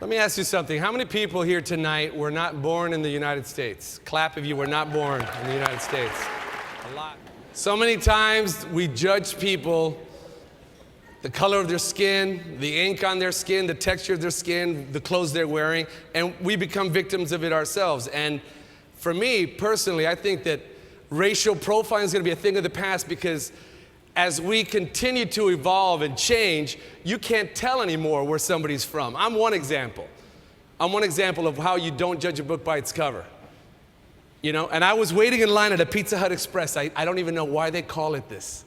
Let me ask you something. How many people here tonight were not born in the United States? Clap if you were not born in the United States. A lot. So many times we judge people, the color of their skin, the ink on their skin, the texture of their skin, the clothes they're wearing, and we become victims of it ourselves. And for me, personally, I think that racial profiling is going to be a thing of the past because as we continue to evolve and change, you can't tell anymore where somebody's from. I'm one example. I'm one example of how you don't judge a book by its cover. You know, and I was waiting in line at a Pizza Hut Express. I don't even know why they call it this.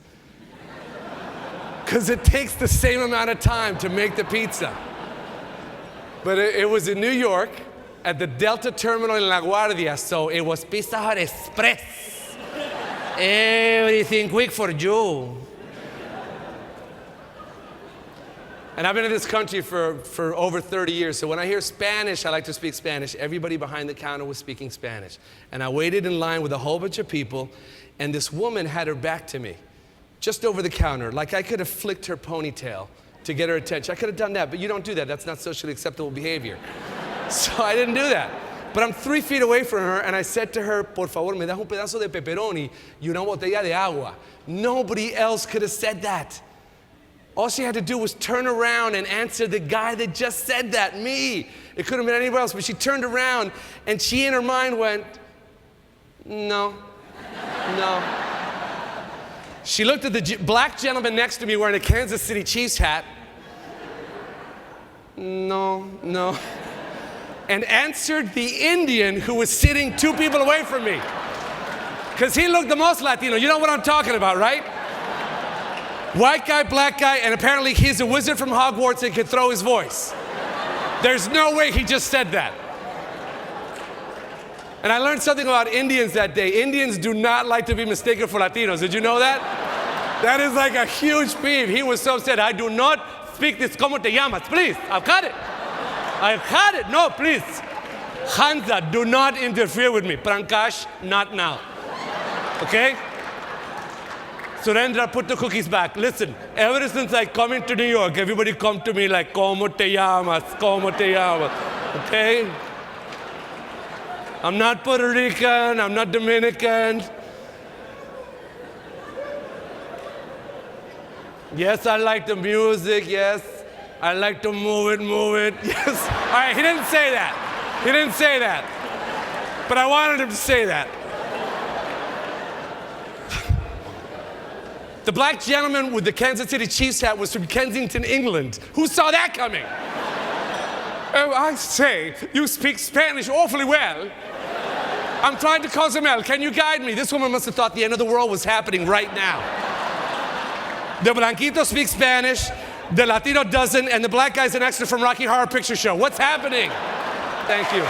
Because it takes the same amount of time to make the pizza. But it was in New York at the Delta Terminal in La Guardia, so it was Pizza Hut Express. Everything quick for you. And I've been in this country for over 30 years, so when I hear Spanish, I like to speak Spanish. Everybody behind the counter was speaking Spanish. And I waited in line with a whole bunch of people, and this woman had her back to me, just over the counter, like I could have flicked her ponytail to get her attention. I could have done that, but you don't do that. That's not socially acceptable behavior. So I didn't do that. But I'm 3 feet away from her, and I said to her, por favor, me das un pedazo de pepperoni y una botella de agua. Nobody else could have said that. All she had to do was turn around and answer the guy that just said that, me. It could have been anybody else, but she turned around, and she in her mind went, no, no. She looked at the black gentleman next to me wearing a Kansas City Chiefs hat. No, no. And answered the Indian who was sitting 2 people away from me. Because he looked the most Latino. You know what I'm talking about, right? White guy, black guy, and apparently he's a wizard from Hogwarts and can throw his voice. There's no way he just said that. And I learned something about Indians that day. Indians do not like to be mistaken for Latinos. Did you know that? That is like a huge peeve. He was so upset. I do not speak this como te llamas. Please, I've got it. I've had it. No, please. Hansa, do not interfere with me. Prankash, not now. Okay? Surendra, put the cookies back. Listen, ever since I come into New York, everybody come to me like, como te llamas, como te llamas. Okay? I'm not Puerto Rican, I'm not Dominican. Yes, I like the music, yes. I like to move it, yes. All right, he didn't say that. He didn't say that. But I wanted him to say that. The black gentleman with the Kansas City Chiefs hat was from Kensington, England. Who saw that coming? Oh, I say, you speak Spanish awfully well. I'm trying to Cozumel. Can you guide me? This woman must have thought the end of the world was happening right now. The Blanquito speaks Spanish. The Latino doesn't, and the black guy's an extra from Rocky Horror Picture Show. What's happening? Thank you.